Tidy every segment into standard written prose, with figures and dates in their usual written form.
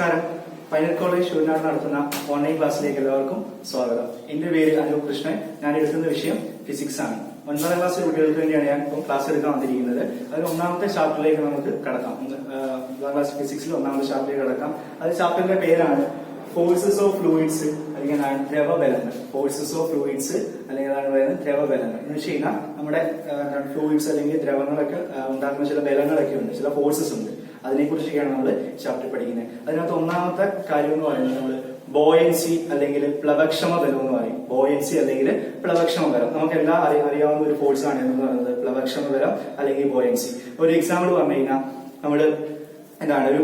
നമസ്കാരം. Pineal college ഷൂരിനാട് നടത്തുന്ന online ക്ലാസ്സിലേക്ക് എല്ലാവർക്കും സ്വാഗതം. എന്റെ പേര് അനൂപ് കൃഷ്ണൻ. ഞാൻ എടുക്കുന്ന വിഷയം ഫിസിക്സ് ആണ്. 9ാം ക്ലാസ്സിലെ കുട്ടികൾക്ക് വേണ്ടിയാണ് ഞാൻ ഇപ്പോൾ ക്ലാസ് എടുക്കാൻ വന്നിരിക്കുന്നത്. അതിൽ ഒന്നാമത്തെ ചാപ്റ്ററിലേക്ക് നമുക്ക് കടക്കാം. 9ാം ക്ലാസ് ഫിസിക്സിൽ ഒന്നാമത്തെ ചാപ്റ്ററിലേക്ക് കടക്കാം. അത് ചാപ്റ്ററിന്റെ പേരാണ് ഫോഴ്സസ് ഓഫ് ഫ്ലൂയിഡ്സ്, അല്ലെങ്കിൽ ദ്രവബലങ്ങൾ. ഫോഴ്സസ് ഓഫ് ഫ്ലൂയിഡ്സ് അല്ലെങ്കിൽ അതാണ് പറയുന്നത് ദ്രവബലങ്ങൾ. എന്ന് വെച്ച് കഴിഞ്ഞാൽ നമ്മുടെ ഫ്ലൂയിഡ്സ് അല്ലെങ്കിൽ ദ്രവങ്ങളൊക്കെ ഉണ്ടാക്കുന്ന ചില ബലങ്ങളൊക്കെ ഉണ്ട്, ചില ഫോഴ്സസ് ഉണ്ട്. അതിനെക്കുറിച്ചൊക്കെയാണ് നമ്മൾ ചാപ്റ്റർ പഠിക്കുന്നത്. അതിനകത്ത് ഒന്നാമത്തെ കാര്യം എന്ന് പറയുന്നത് നമ്മൾ ബോയൻസി അല്ലെങ്കിൽ പ്ലവക്ഷമ ബലം എന്ന് പറയും. ബോയൻസി അല്ലെങ്കിൽ പ്ലവക്ഷമ ബലം നമുക്ക് എല്ലാം അറിയാവുന്ന ഒരു ഫോഴ്സ് ആണ് എന്ന് പറയുന്നത് പ്ലവക്ഷമ ബലം അല്ലെങ്കിൽ ബോയൻസി. ഒരു എക്സാമ്പിൾ പറഞ്ഞു കഴിഞ്ഞാൽ നമ്മള് എന്താണ് ഒരു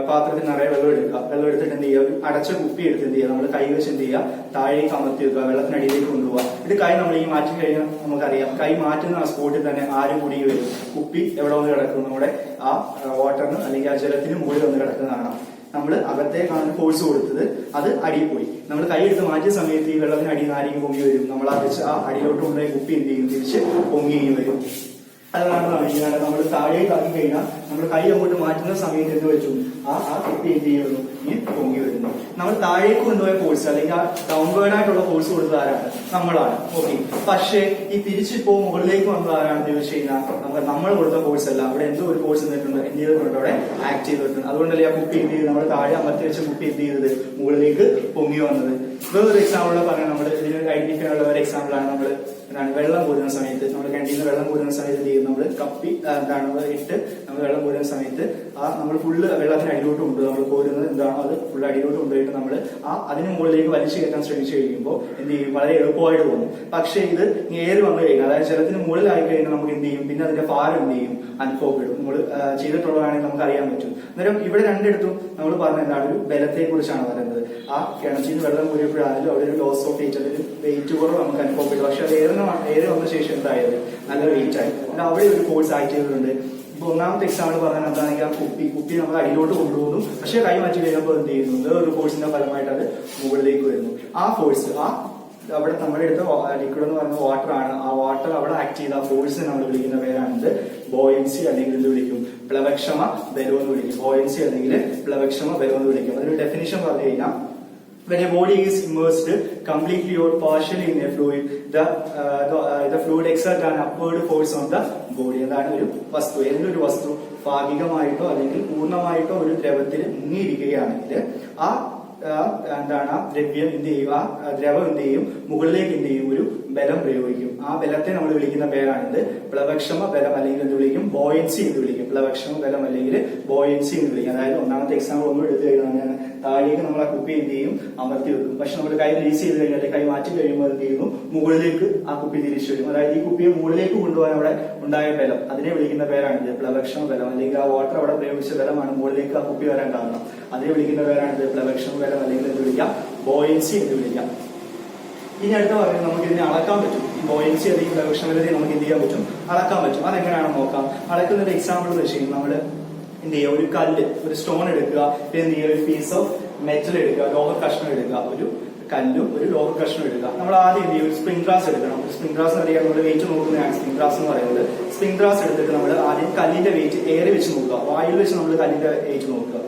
പാത്രത്തിൽ നിറയെ വെള്ളം എടുക്കുക. വെള്ളം എടുത്തിട്ട് എന്ത് ചെയ്യുക, ഒരു അടച്ച കുപ്പി എടുത്ത് എന്ത് ചെയ്യുക, നമ്മൾ കൈ വെച്ച് എന്ത് ചെയ്യുക, താഴേക്ക് അമർത്തി വെക്കുക, വെള്ളത്തിനടിയിലേക്ക് കൊണ്ടുപോകുക. ഇത് കൈ നമ്മൾ ഈ മാറ്റി കഴിഞ്ഞാൽ നമുക്കറിയാം, കൈ മാറ്റുന്ന ആ സ്പോട്ടിൽ തന്നെ ആരും കൂടി വരും, കുപ്പി എവിടെ വന്ന് കിടക്കും, നമ്മുടെ ആ വാട്ടറിന് അല്ലെങ്കിൽ ആ ജലത്തിന് മുകളിൽ വന്ന് കിടക്കുന്നതാണ്. നമ്മൾ അകത്തേക്കാണ് ഫോഴ്സ് കൊടുത്തത്, അത് അടിയിൽ പോയി. നമ്മൾ കൈ എടുത്ത് മാറ്റിയ സമയത്ത് ഈ വെള്ളത്തിന് അടിയിൽ നിന്ന് ആരെങ്കിലും പൊങ്ങി വരും, നമ്മൾ ആ വെച്ച് ആ അടിയിലോട്ട് കൊണ്ടുപോയി കുപ്പി എന്ത് ചെയ്യും, തിരിച്ച് പൊങ്ങി വരും. അതാണ് കാണിക്കുന്നത്. നമ്മൾ താഴേക്ക് ആക്കി കഴിഞ്ഞാൽ നമ്മൾ കൈ അങ്ങോട്ട് മാറ്റുന്ന സമയത്ത് എന്ത് വെച്ചു, ആ കുപ്പി എന്ത് ചെയ്യുന്നു, ഈ പൊങ്ങി വരുന്നു. നമ്മൾ താഴേക്ക് കൊണ്ടുപോയ ഫോഴ്സ് അല്ലെങ്കിൽ ആ ഡൗൺവേർഡ് ആയിട്ടുള്ള ഫോഴ്സ് കൊടുത്തത് ആരാണ്, നമ്മളാണ്. ഓക്കെ, പക്ഷേ ഈ തിരിച്ചിപ്പോ മുകളിലേക്ക് വന്നത് ആരാണെന്ന് ചോദിച്ചു കഴിഞ്ഞാൽ നമ്മൾ കൊടുത്ത ഫോഴ്സ് അല്ല, അവിടെ എന്തോ ഒരു ഫോഴ്സ് നിന്നിട്ടുണ്ട്, എന്ത് ചെയ്തിട്ടുണ്ട്, അവിടെ ആക്ട് ചെയ്തിട്ടുണ്ട്. അതുകൊണ്ടല്ലേ ആ കുപ്പി എന്ത് ചെയ്ത് നമ്മൾ താഴെ അമർത്തി വെച്ച കുപ്പി എന്ത് ചെയ്തത്, മുകളിലേക്ക് പൊങ്ങി വന്നത്. വേറൊരു എക്സാമ്പിൾ പറയാൻ നമ്മൾ ഇതിന് ഐഡന്റിഫൈ ഉള്ള ഒരു എക്സാമ്പിൾ ആണ്. നമ്മൾ വെള്ളം കോരുന്ന സമയത്ത്, നമ്മൾ കിണറ്റിന്ന് വെള്ളം കോരുന്ന സമയത്ത് എന്ത് ചെയ്യും, നമ്മൾ കപ്പി ഇട്ട് നമ്മൾ വെള്ളം കോരുന്ന സമയത്ത് ആ നമ്മൾ ഫുള്ള് വെള്ളത്തിന് അടിയിലോട്ട് കൊണ്ടുപോകും. നമ്മൾ കോരുന്നത് എന്താണോ അത് ഫുള്ള് അടിയിലോട്ട് കൊണ്ടുപോയിട്ട് നമ്മൾ അതിന് മുകളിലേക്ക് വലിച്ചു കയറ്റാൻ ശ്രമിച്ചു കഴിയുമ്പോൾ എന്ത് ചെയ്യും, വളരെ എളുപ്പമായിട്ട് തോന്നും. പക്ഷേ ഇത് ഏറി വന്നു കഴിഞ്ഞാൽ, അതായത് ജലത്തിന് മുകളിലായി കഴിഞ്ഞാൽ നമുക്ക് എന്ത് ചെയ്യും, പിന്നെ അതിന്റെ ഭാരം എന്ത് ചെയ്യും, അനുഭവപ്പെടും. നമ്മൾ ചെയ്തിട്ടുള്ളതാണെങ്കിൽ നമുക്ക് അറിയാൻ പറ്റും. അന്നേരം ഇവിടെ രണ്ടിടത്തും നമ്മൾ പറഞ്ഞ എന്താണ്, ഒരു ബലത്തെ കുറിച്ചാണ് പറയുന്നത്. ആ കിണറ്റിന് വെള്ളം കോരിയപ്പോഴാണെങ്കിലും അവിടെ ഒരു ലോസ് ഓഫ് വെയിറ്റ് അല്ലെങ്കിൽ വെയിറ്റ് കുറവ് നമുക്ക് അനുഭവപ്പെട്ടു. പക്ഷെ അത് ഏറെ വന്ന ശേഷം എന്തായത്, നല്ല വെയിറ്റ് ആയി. അവിടെ ഒരു ഫോഴ്സ് ആക്ട് ചെയ്തിട്ടുണ്ട്. ഇപ്പൊ ഒന്നാമത്തെ എക്സാമ്പിൾ പറഞ്ഞാൽ എന്താണെങ്കിൽ ആ കുപ്പി നമ്മൾ അടിയിലോട്ട് കൊണ്ടുപോകുന്നു, പക്ഷെ കൈ മാറ്റി കഴിയുമ്പോൾ എന്ത് ചെയ്യുന്നു, വേറൊരു ഫോഴ്സിന്റെ ഫലമായിട്ട് അത് മുകളിലേക്ക് വരുന്നു. ആ ഫോഴ്സ് അവിടെ നമ്മുടെ അടുത്ത ലിക്വിഡ് എന്ന് പറയുന്ന വാട്ടർ ആണ്. ആ വാട്ടർ അവിടെ ആക്ട് ചെയ്ത ആ ഫോഴ്സിനെ നമ്മൾ വിളിക്കുന്ന പേരാണിത് ബോയൻസി അല്ലെങ്കിൽ എന്ത് വിളിക്കും, പ്ലവക്ഷമ ബലം എന്ന് വിളിക്കും. ബോയൻസി അല്ലെങ്കിൽ പ്ലവക്ഷമ ബലം എന്ന് വിളിക്കും. അതിന്റെ ഡെഫിനിഷൻ പറഞ്ഞു കഴിഞ്ഞാൽ, when a body is immersed completely or partially in a fluid, the fluid exerts an upward force on the body. എന്താണ് ഒരു വസ്തു, ഏതെങ്കിലും ഒരു വസ്തു ഭാഗികമായിട്ടോ അല്ലെങ്കിൽ പൂർണ്ണമായിട്ടോ ഒരു ദ്രവത്തിൽ മുങ്ങിയിരിക്കുകയാണെങ്കിൽ ആ എന്താണ് ആ ദ്രവ്യം എന്ത് ചെയ്യും, ആ ദ്രവം എന്ത് ചെയ്യും, മുകളിലേക്ക് എന്ത് ചെയ്യും, ഒരു ബലം പ്രയോഗിക്കും. ആ ബലത്തെ നമ്മൾ വിളിക്കുന്ന പേരാണിത് പ്ലവക്ഷമ ബലം അല്ലെങ്കിൽ എന്ത് വിളിക്കും, ബോയൻസി എന്ന് വിളിക്കും. പ്ലവക്ഷമ ബലം അല്ലെങ്കിൽ ബോയൻസി എന്ന് വിളിക്കും. അതായത് ഒന്നാമത്തെ എക്സാമ്പിൾ ഒന്നും എടുത്തു കഴിഞ്ഞാൽ താഴേക്ക് നമ്മൾ ആ കുപ്പി എന്ത് ചെയ്യും, അമർത്തി വെക്കും. പക്ഷെ നമ്മൾ കൈ റിലീസ് ചെയ്ത് കഴിഞ്ഞാൽ അല്ലെങ്കിൽ കൈ മാറ്റി കഴിയുമ്പോൾ എന്ത് ചെയ്യുന്നു, മുകളിലേക്ക് ആ കുപ്പി തിരിച്ചു വരും. അതായത് ഈ കുപ്പിയെ മുകളിലേക്ക് കൊണ്ടുപോകാൻ അവിടെ ഉണ്ടായ ബലം, അതിനെ വിളിക്കുന്ന പേരാണിത് പ്ലവക്ഷമ ബലം. അല്ലെങ്കിൽ ആ വാട്ടർ അവിടെ പ്രയോഗിച്ച ബലമാണ് മുകളിലേക്ക് ആ കുപ്പി വരാൻ കാരണം. അതിനെ വിളിക്കുന്ന പേരാണിത് പ്ലവക്ഷമ ബലം അല്ലെങ്കിൽ എന്ത് വിളിക്കാം, ബോയൻസി എന്ന് വിളിക്കാം. ഇനി അടുത്ത പറയുന്നത് നമുക്ക് ഇതിനെ അളക്കാൻ പറ്റും. ഈ ബോയൻസി അല്ലെങ്കിൽ പ്ലവക്ഷമ ബലത്തെ നമുക്ക് എന്ത് ചെയ്യാൻ പറ്റും, അളക്കാൻ പറ്റും. അതെങ്ങനെയാണെന്ന് നോക്കാം. അളക്കുന്ന ഒരു എക്സാമ്പിൾ എന്ന് വെച്ച് കഴിഞ്ഞാൽ, നമ്മൾ എന്ത് ചെയ്യുക, ഒരു കല്ല്, ഒരു സ്റ്റോൺ എടുക്കുക, പിന്നെ എന്ത് ചെയ്യുക, ഒരു പീസ് ഓഫ് മെറ്റൽ എടുക്കുക, ലോഹ കഷ്ണം എടുക്കുക, ഒരു കല്ലും ഒരു ലോഹ കഷ്ണം എടുക്കുക. നമ്മൾ ആദ്യം എന്ത് ചെയ്യും, ഒരു സ്പ്രിംഗ് ഗ്ലാസ് എടുക്കണം. സ്പ്രിംഗ് ഗ്ലാസ് എന്ന് അറിയാൻ നമ്മൾ വെയിറ്റ് നോക്കുന്നതാണ് സ്പ്രിംഗ് ഗ്ലാസ് എന്ന് പറയുന്നത്. സ്പ്രിംഗ് ഗ്ലാസ് എടുത്തിട്ട് നമ്മൾ ആദ്യം കല്ലിന്റെ വെയിറ്റ് എയർ വെച്ച് നോക്കുക, വായിൽ വെച്ച് നമ്മൾ കല്ലിന്റെ വെയിറ്റ് നോക്കുക.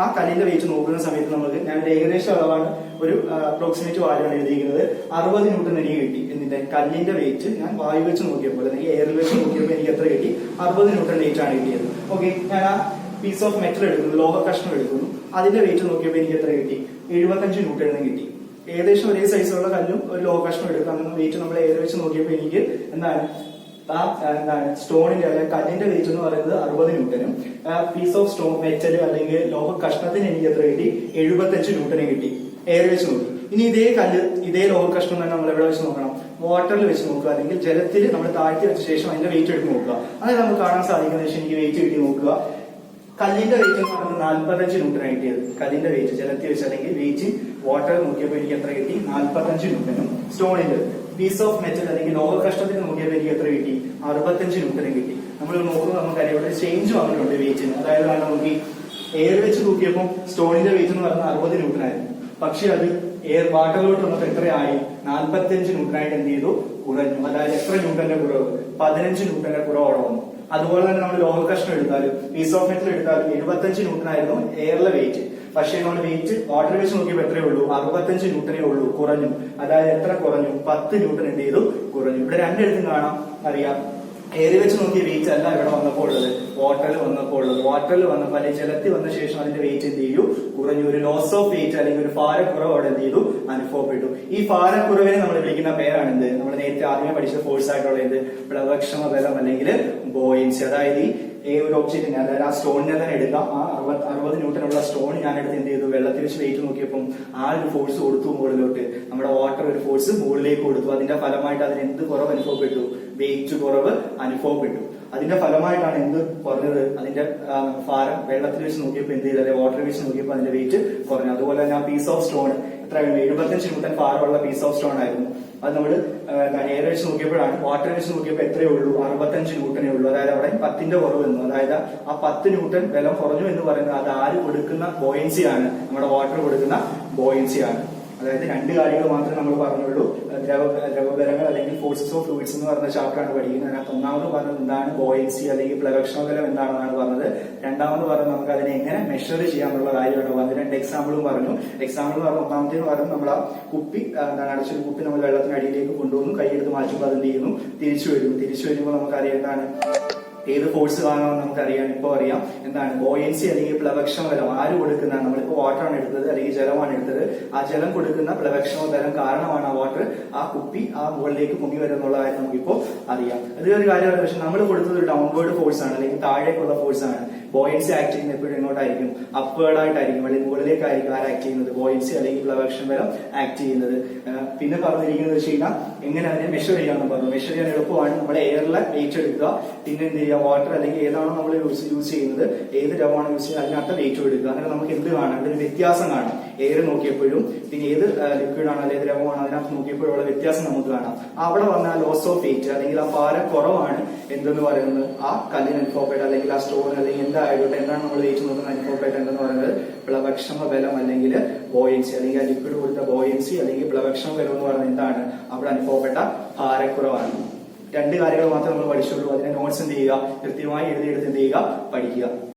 ആ കല്ലിന്റെ വെയിറ്റ് നോക്കുന്ന സമയത്ത് നമുക്ക്, ഞാൻ ഏകദേശം അളവാണ്, ഒരു അപ്രോക്സിമേറ്റ് വാല്യൂ ആണ് എഴുതിയിരിക്കുന്നത്, 60 ന്യൂട്ടൺ എനിക്ക് കിട്ടി. എന്നിട്ട് കല്ലിന്റെ വെയിറ്റ് ഞാൻ വായു വെച്ച് നോക്കിയപ്പോൾ അല്ലെങ്കിൽ എയറിൽ വെച്ച് നോക്കിയപ്പോൾ എനിക്ക് എത്ര കിട്ടി, 60 ന്യൂട്ടൺ വെയിറ്റ് ആണ് കിട്ടിയത്. ഓക്കെ, ഞാൻ ആ പീസ് ഓഫ് മെറ്റൽ എടുക്കുന്നു, ലോഹ കഷ്ണം എടുക്കുന്നു, അതിന്റെ വെയിറ്റ് നോക്കിയപ്പോൾ എനിക്ക് എത്ര കിട്ടി, 75 ന്യൂട്ടൺ കിട്ടി. ഏകദേശം ഒരേ സൈസുള്ള കല്ലും ഒരു ലോഹ കഷ്ണം എടുക്കുക, അങ്ങനെ വെയിറ്റ് നമ്മൾ എയർ വെച്ച് നോക്കിയപ്പോൾ എനിക്ക് എന്താണ് സ്റ്റോണിന്റെ അല്ലെങ്കിൽ കല്ലിന്റെ വെയിറ്റ് എന്ന് പറയുന്നത് 60 ന്യൂട്ടനും പീസ് ഓഫ് സ്റ്റോൺ മെറ്റൽ അല്ലെങ്കിൽ ലോഹ കഷ്ണത്തിന് എനിക്ക് എത്ര കിട്ടി, 75 ന്യൂട്ടനും കിട്ടി എയർ വെച്ച് നോക്കി. ഇനി ഇതേ കല്ല് ഇതേ ലോഹ കഷ്ണം തന്നെ നമ്മൾ എവിടെ വെച്ച് നോക്കണം, വാട്ടറിൽ വെച്ച് നോക്കുക, അല്ലെങ്കിൽ ജലത്തിൽ നമ്മൾ താഴ്ത്തി വെച്ച ശേഷം അതിന്റെ വെയിറ്റ് എടുത്ത് നോക്കുക. അതായത് നമുക്ക് കാണാൻ സാധിക്കുന്ന ശേഷം എനിക്ക് വെയിറ്റ് കിട്ടി നോക്കുക. കല്ലിന്റെ വെയിറ്റ് എന്ന് പറയുന്നത് 45 ന്യൂട്ടനാണ് കിട്ടിയത്. കല്ലിന്റെ വെയിറ്റ് ജലത്തിൽ വെച്ച് അല്ലെങ്കിൽ വെയിറ്റ് വാട്ടർ നോക്കിയപ്പോൾ എനിക്ക് എത്ര കിട്ടി, 45 ന്യൂട്ടനും. സ്റ്റോണിന്റെ പീസ് ഓഫ് മെറ്റൽ അല്ലെങ്കിൽ ലോഹ കഷ്ണത്തിന് നോക്കിയപ്പോൾ എനിക്ക് എത്ര കിട്ടി, 65 ന്യൂട്ടനും കിട്ടി. നമ്മൾ നോക്കുമ്പോൾ നമുക്കറിയാം ഇവിടെ ചേഞ്ച് വന്നിട്ടുണ്ട് വെയിറ്റിന്. അതായത് നോക്കി, എയർ വെച്ച് നോക്കിയപ്പോൾ സ്റ്റോണിന്റെ വെയിറ്റ് എന്ന് പറയുന്നത് 60 ന്യൂട്ടനായിരുന്നു. പക്ഷെ അത് എയർ വാട്ടറിലോട്ട് വന്നപ്പോൾ എത്രയായി, 45 ന്യൂട്ടനായിട്ട് എന്ത് ചെയ്തു, കുറഞ്ഞു. അതായത് എത്ര ന്യൂട്ടന്റെ കുറവ്, 15 ന്യൂട്ടന്റെ കുറവ് അവിടെ വന്നു. അതുപോലെ തന്നെ നമ്മൾ ലോഹ കഷ്ണം എടുത്താലും പീസ് ഓഫ് മെറ്റൽ എടുത്താലും 75 ന്യൂട്ടൺ ആയിരുന്നു എയറിലെ വെയിറ്റ്. പക്ഷേ നമ്മൾ വെയിറ്റ് വാട്ടർ വെച്ച് നോക്കിയപ്പോൾ എത്രയേ ഉള്ളൂ? 65 ന്യൂട്ടനേ ഉള്ളൂ. കുറഞ്ഞു. അതായത് എത്ര കുറഞ്ഞു? 10 ന്യൂട്ടൺ എന്ത് ചെയ്തു? കുറഞ്ഞു. ഇവിടെ രണ്ടിടത്തും കാണാം, അറിയാം. എയറിൽ വെച്ച് നോക്കിയ വെയിറ്റ് അല്ല ഇവിടെ വന്നപ്പോൾ ഉള്ളത്, വാട്ടറിൽ വന്നപ്പോൾ ഉള്ളത്. വാട്ടറിൽ വന്നപ്പോൾ അല്ലെങ്കിൽ ജലത്തിൽ വന്ന ശേഷം അതിന്റെ വെയിറ്റ് എന്ത് ചെയ്തു? കുറഞ്ഞു. ഒരു ലോസ് ഓഫ് വെയിറ്റ് അല്ലെങ്കിൽ ഒരു ഭാരക്കുറവ് അവിടെ എന്ത് ചെയ്തു? അനുഭവപ്പെട്ടു. ഈ ഭാരക്കുറവിനെ നമ്മൾ വിളിക്കുന്ന പേരാണ് എന്ത്? നമ്മൾ നേരത്തെ ആദ്യമേ പഠിച്ച ഫോഴ്സ് ആയിട്ടുള്ള എന്ത്? പ്ലവക്ഷമ ബലം അല്ലെങ്കിൽ ബോയിൻസി. അതായത് ഈ ഒരു ഒബ്ജക്റ്റിനെ, അതായത് ആ സ്റ്റോണിനെ തന്നെ എടുക്കാം. ആ 60 ന്യൂട്ടനുള്ള സ്റ്റോൺ ഞാൻ എടുത്ത് എന്ത് ചെയ്തു? വെള്ളത്തിൽ വെച്ച് വെയിറ്റ് നോക്കിയപ്പം ആ ഒരു ഫോഴ്സ് കൊടുത്തു മുകളിലോട്ട്. നമ്മുടെ വാട്ടർ ഒരു ഫോഴ്സ് മുകളിലേക്ക് കൊടുത്തു. അതിന്റെ ഫലമായിട്ട് അതിന് എന്ത് കുറവ് അനുഭവപ്പെട്ടു? വെയിറ്റ് കുറവ് അനുഭവപ്പെട്ടു. അതിന്റെ ഫലമായിട്ടാണ് എന്ത് പറഞ്ഞത്? അതിന്റെ ഭാരം വെള്ളത്തിൽ വെച്ച് നോക്കിയപ്പോൾ എന്ത് ചെയ്തു? അല്ലെങ്കിൽ വാട്ടർ വെച്ച് നോക്കിയപ്പോൾ അതിന്റെ വെയിറ്റ് കുറഞ്ഞു. അതുപോലെ തന്നെ ആ പീസ് ഓഫ് സ്റ്റോൺ എത്രയായിരുന്നു? 75 ന്യൂട്ടൺ ഭാരമുള്ള പീസ് ഓഫ് സ്റ്റോൺ ആയിരുന്നു. അത് നമ്മൾ എയർ വെച്ച് നോക്കിയപ്പോഴാണ്. വാട്ടർ വെച്ച് നോക്കിയപ്പോൾ എത്രയേ ഉള്ളൂ? 65 ന്യൂട്ടനേ ഉള്ളൂ. അതായത് അവിടെ 10ന്റെ കുറവ് വന്നു. അതായത് ആ 10 ന്യൂട്ടൺ ബലം കുറഞ്ഞു എന്ന് പറയുന്നത് അത് ആര് കൊടുക്കുന്ന ബോയൻസിയാണ്? നമ്മുടെ വാട്ടർ കൊടുക്കുന്ന ബോയൻസിയാണ്. അതായത് രണ്ട് കാര്യങ്ങൾ മാത്രമേ നമ്മൾ പറഞ്ഞുള്ളൂ. ദ്രവബലങ്ങൾ അല്ലെങ്കിൽ ഫോഴ്സസ് ഓഫ് ഫ്ലൂയിഡ്സ് എന്ന് പറഞ്ഞ ചാപ്റ്ററാണ് പഠിക്കുന്നത്. അതിനകത്ത് ഒന്നാമത് പറഞ്ഞത് എന്താണ്? ബോയൻസി അല്ലെങ്കിൽ പ്ലവക്ഷമബലം എന്താണെന്നാണ് പറഞ്ഞത്. രണ്ടാമത് പറഞ്ഞത് നമുക്ക് അതിനെ എങ്ങനെ മെഷർ ചെയ്യാന്നുള്ള കാര്യമാണ് പറഞ്ഞത്. 2 എക്സാമ്പിളും പറഞ്ഞു. എക്സാമ്പിൾ പറഞ്ഞ ഒന്നാമത്തേന്ന് പറഞ്ഞത് നമ്മൾ ആ കുപ്പി അടച്ചൊരു കുപ്പി നമ്മൾ വെള്ളത്തിനടിയിലേക്ക് കൊണ്ടുവന്നു, കൈയെടുത്ത് മാറ്റുമ്പോൾ അത് എന്ത് ചെയ്യുന്നു? തിരിച്ചു വരുന്നു. തിരിച്ചു വരുമ്പോൾ നമുക്കറിയാം എന്താണ് ഏത് ഫോഴ്സ് കാണുമെന്ന് നമുക്കറിയാം. ഇപ്പോൾ അറിയാം എന്താണ് ബോയൻസി അല്ലെങ്കിൽ പ്ലവക്ഷമ ബലം ആര് കൊടുക്കുന്ന? നമ്മളിപ്പോ വാട്ടറാണ് എടുത്തത് അല്ലെങ്കിൽ ജലമാണ് എടുത്തത്. ആ ജലം കൊടുക്കുന്ന പ്ലവക്ഷമ ബലം കാരണമാണ് ആ വാട്ടർ ആ കുപ്പി ആ മുകളിലേക്ക് പൊങ്ങി വരുന്നുള്ള കാര്യം നമുക്കിപ്പോ അറിയാം. ഇതൊരു കാര്യമാണ്. പക്ഷെ നമ്മൾ കൊടുത്തത് ഒരു ഡൗൺവേർഡ് ഫോഴ്സ് ആണ് അല്ലെങ്കിൽ താഴേക്കുള്ള ഫോഴ്സ് ആണ്. ബോയൻസി ആക്ട് ചെയ്യുന്നത് എപ്പോഴും എങ്ങോട്ടായിരിക്കും? അപ്വേർഡ് ആയിട്ടായിരിക്കും അല്ലെങ്കിൽ മുകളിലേക്കായിരിക്കും ആര് ആക്ട് ചെയ്യുന്നത്? ബോയൻസി അല്ലെങ്കിൽ പ്ലവക്ഷമ ബലം ആക്ട് ചെയ്യുന്നത്. പിന്നെ പറഞ്ഞിരിക്കുന്നത് വെച്ച് കഴിഞ്ഞാൽ എങ്ങനെ അതിനെ മെഷർ ചെയ്യാമെന്ന് പറഞ്ഞു. മെഷർ ചെയ്യാൻ എളുപ്പമാണ്. നമ്മുടെ എയറിലെ വെയിറ്റ് എടുക്കുക, പിന്നെ എന്ത് ചെയ്യുക? വാട്ടർ അല്ലെങ്കിൽ ഏതാണോ നമ്മൾ യൂസ് ചെയ്യുന്നത്, ഏത് ദ്രവമാണ് യൂസ് ചെയ്യുന്നത് അതിനകത്ത് വെയിറ്റ് എടുക്കുക. അങ്ങനെ നമുക്ക് എന്ത് കാണാം? ഒരു വ്യത്യാസം കാണാം. എയർ നോക്കിയപ്പോഴും പിന്നെ ഏത് ലിക്വിഡ് ആണ് അല്ലെങ്കിൽ ദ്രവമാണ് അതിനകത്ത് നോക്കിയപ്പോഴുള്ള വ്യത്യാസം നമുക്ക് കാണാം. അവിടെ വന്ന ലോസ് ഓഫ് വെയിറ്റ് അല്ലെങ്കിൽ ആ ഭാരം കുറവാണ് എന്തെന്ന് പറയുന്നത് ആ കല്ലിന് അനുഭവപ്പെട്ട അല്ലെങ്കിൽ ആ സ്റ്റോൺ അല്ലെങ്കിൽ എന്തായിക്കോട്ടെ എന്താണ് നമ്മൾ വെയിറ്റ് നോക്കുന്നത് അനുഭവപ്പെട്ട എന്തെന്ന് പറയുന്നത് പ്ലവക്ഷമ ബലം അല്ലെങ്കിൽ ബോയൻസി അല്ലെങ്കിൽ ആ ലിക്വിഡ് കൊടുത്ത ബോയൻസി അല്ലെങ്കിൽ പ്ലവക്ഷമ ബലം എന്ന് പറയുന്നത് എന്താണ്? അവിടെ അനുഭവപ്പെട്ട ഭാരക്കുറവാണ്. 2 കാര്യങ്ങൾ മാത്രമേ നമ്മൾ പഠിച്ചുള്ളൂ. അതിനെ നോട്ട്സ് എന്ത് ചെയ്യുക? കൃത്യമായി എഴുതിയെടുത്ത് എന്ത് ചെയ്യുക? പഠിക്കുക.